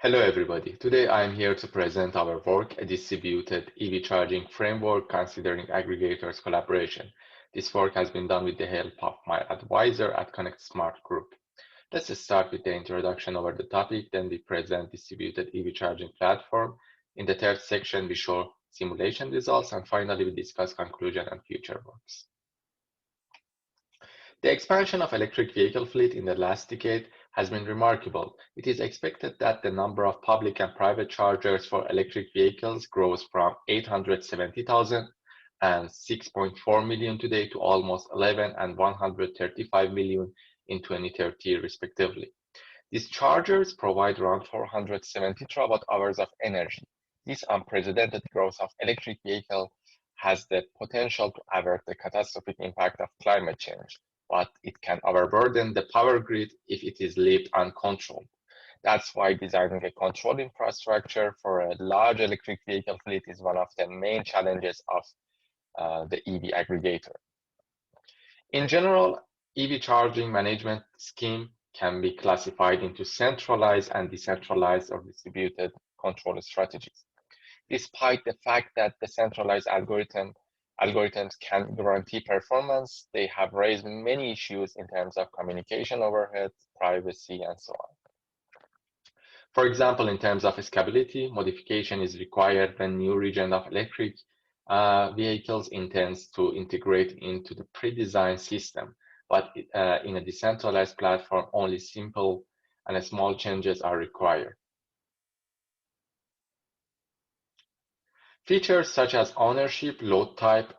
Hello everybody. Today I am here to present our work, a distributed EV charging framework considering aggregators collaboration. This work has been done with the help of my advisor at Connect Smart Group. Let's start with the introduction over the topic, then we present distributed EV charging platform. In the third section, we show simulation results, and finally we discuss conclusion and future works. The expansion of electric vehicle fleet in the last decade has been remarkable. It is expected that the number of public and private chargers for electric vehicles grows from 870,000 and 6.4 million today to almost 11 and 135 million in 2030 respectively. These chargers provide around 470 terawatt-hours of energy. This unprecedented growth of electric vehicles has the potential to avert the catastrophic impact of climate change, but it can overburden the power grid if it is left uncontrolled. That's why designing a controlled infrastructure for a large electric vehicle fleet is one of the main challenges of the EV aggregator. In general, EV charging management scheme can be classified into centralized and decentralized or distributed control strategies. Despite the fact that the centralized algorithms can guarantee performance, they have raised many issues in terms of communication overhead, privacy, and so on. For example, in terms of scalability, modification is required when new region of electric vehicles intends to integrate into the pre-designed system, but in a decentralized platform, only simple and small changes are required. Features such as ownership, load type,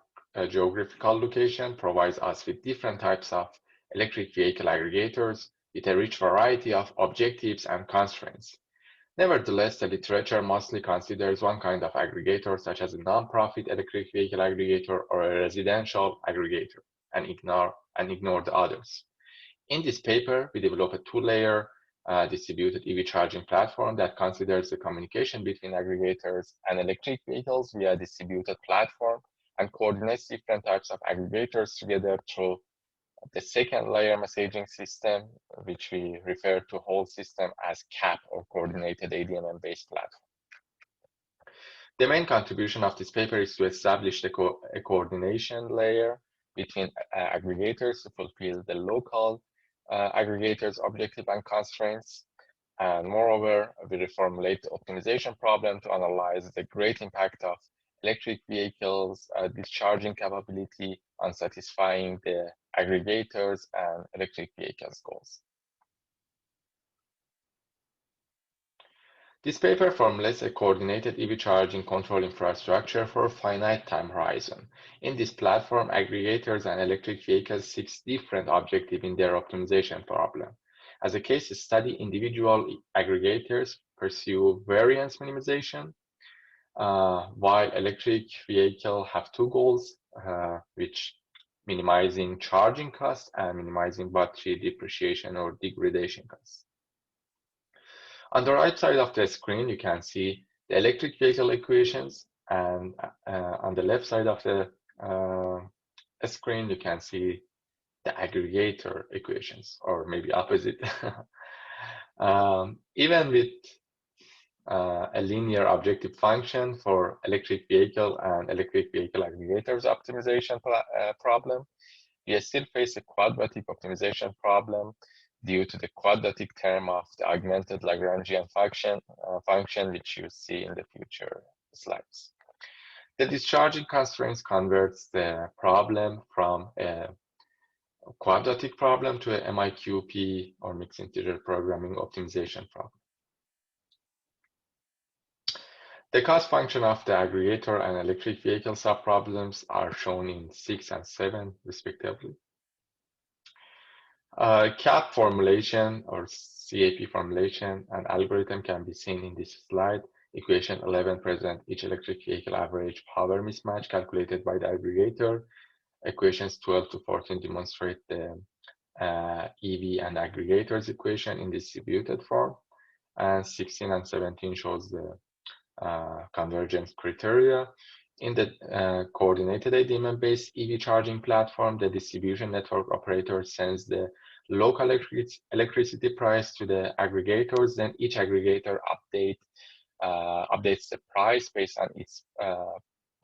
geographical location provides us with different types of electric vehicle aggregators with a rich variety of objectives and constraints. Nevertheless, the literature mostly considers one kind of aggregator, such as a non-profit electric vehicle aggregator or a residential aggregator, and ignore the others. In this paper, we develop a two-layer distributed EV charging platform that considers the communication between aggregators and electric vehicles via a distributed platform and coordinates different types of aggregators together through the second layer messaging system, which we refer to whole system as CAP, or coordinated ADMM-based platform. The main contribution of this paper is to establish a coordination layer between aggregators to fulfill the local aggregators' objective and constraints. And moreover, we reformulate the optimization problem to analyze the great impact of electric vehicles' discharging capability on satisfying the aggregators and electric vehicles' goals. This paper formulates a coordinated EV charging control infrastructure for a finite time horizon. In this platform, aggregators and electric vehicles seek different objectives in their optimization problem. As a case study, individual aggregators pursue variance minimization, while electric vehicles have two goals, which minimizing charging costs and minimizing battery depreciation or degradation costs. On the right side of the screen, you can see the electric vehicle equations, and on the left side of the screen, you can see the aggregator equations, or maybe opposite. Even with a linear objective function for electric vehicle and electric vehicle aggregators optimization problem, we still face a quadratic optimization problem due to the quadratic term of the augmented Lagrangian function, which you see in the future slides. The discharging constraints converts the problem from a quadratic problem to a MIQP, or mixed integer programming optimization problem. The cost function of the aggregator and electric vehicle subproblems are shown in 6 and 7, respectively. CAP formulation, or CAP formulation, and algorithm can be seen in this slide. Equation 11 presents each electric vehicle average power mismatch calculated by the aggregator. Equations 12 to 14 demonstrate the EV and aggregators equation in distributed form. And 16 and 17 shows the convergence criteria. In the coordinated ADMM-based EV charging platform, the distribution network operator sends the local electricity price to the aggregators. Then each aggregator updates the price based on its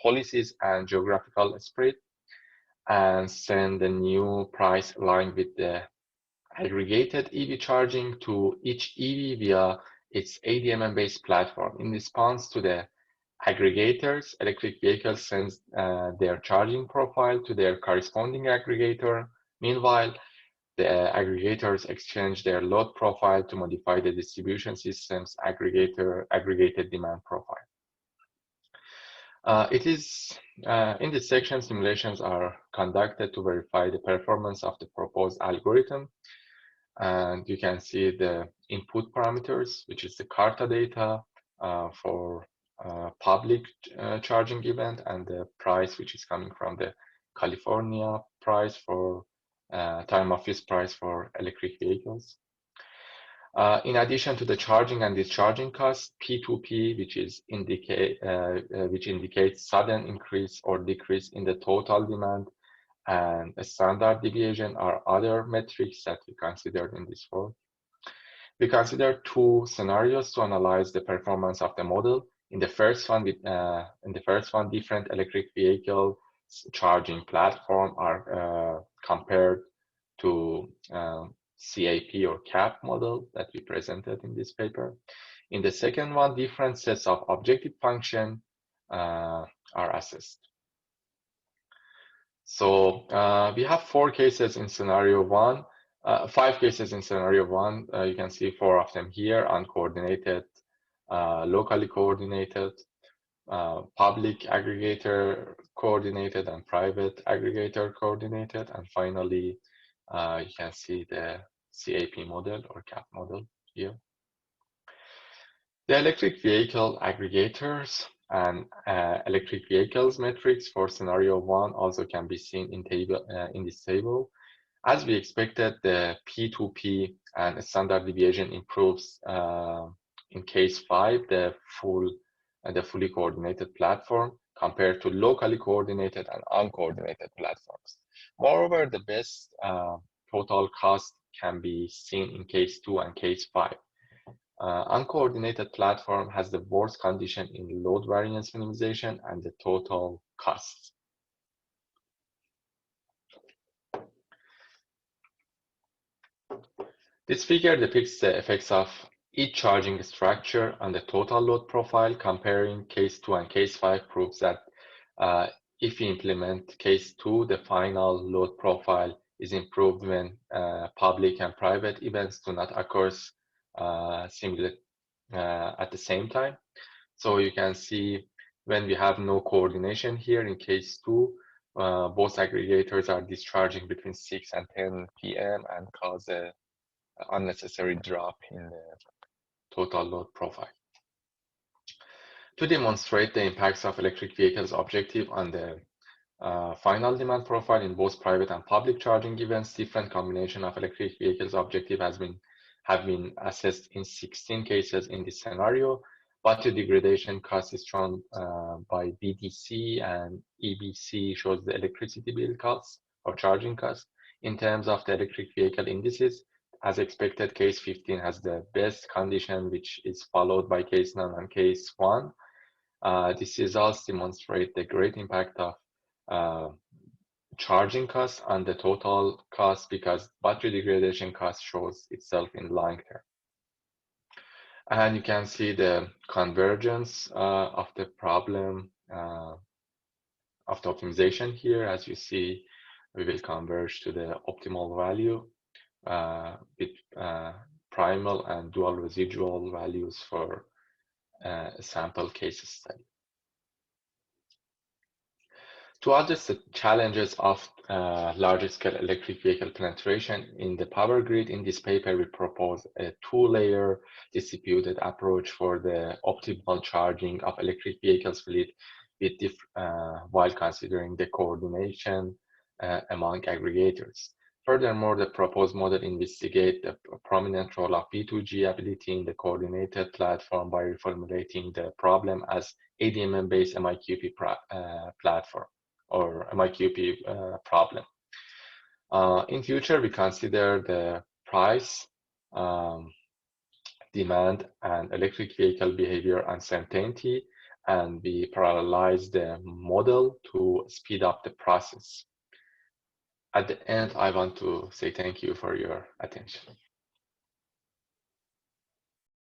policies and geographical spread, and send the new price aligned with the aggregated EV charging to each EV via its ADMM-based platform. In response to the aggregators, electric vehicles sends their charging profile to their corresponding aggregator. Meanwhile, the aggregators exchange their load profile to modify the distribution system's aggregated demand profile. In this section, simulations are conducted to verify the performance of the proposed algorithm. And you can see the input parameters, which is the Carta data for public charging event, and the price, which is coming from the California price for time of use price for electric vehicles. In addition to the charging and discharging cost, P2P, which indicates sudden increase or decrease in the total demand, and a standard deviation are other metrics that we considered in this work. We considered two scenarios to analyze the performance of the model. In the first one, different electric vehicle charging platform are compared to CAP or CAP model that we presented in this paper. In the second one, different sets of objective function are assessed. So we have 4 cases in scenario 1, 5 cases in scenario 1. You can see 4 of them here: uncoordinated, locally coordinated, public aggregator coordinated, and private aggregator coordinated. And finally, you can see the CAP model or CAP model here. The electric vehicle aggregators and electric vehicles metrics for scenario 1 also can be seen in this table. As we expected, the P2P and standard deviation improves in case 5, the fully coordinated platform, compared to locally coordinated and uncoordinated platforms. Moreover, the best total cost can be seen in case 2 and case 5. Uncoordinated platform has the worst condition in load variance minimization and the total costs. This figure depicts the effects of each charging structure on the total load profile. Comparing case 2 and case 5 proves that if we implement case 2, the final load profile is improved when public and private events do not occur at the same time. So you can see when we have no coordination here in case 2, both aggregators are discharging between 6 and 10 p.m. and cause an unnecessary drop in the total load profile. To demonstrate the impacts of electric vehicles objective on the final demand profile in both private and public charging events, different combination of electric vehicles objective have been assessed in 16 cases in this scenario. Battery degradation cost is shown by BDC, and EBC shows the electricity bill costs or charging costs. In terms of the electric vehicle indices, as expected, case 15 has the best condition, which is followed by case 9 and case 1. These results demonstrate the great impact of charging costs on the total cost, because battery degradation cost shows itself in line term. And you can see the convergence of the problem of the optimization here. As you see, we will converge to the optimal value with primal and dual residual values for a sample case study. To address the challenges of large-scale electric vehicle penetration in the power grid, in this paper we propose a 2-layer distributed approach for the optimal charging of electric vehicles fleet while considering the coordination among aggregators. Furthermore, the proposed model investigates the prominent role of V2G ability in the coordinated platform by reformulating the problem as ADMM-based MIQP platform or MIQP problem. In future, we consider the price, demand, and electric vehicle behavior uncertainty, and we parallelize the model to speed up the process. At the end, I want to say thank you for your attention.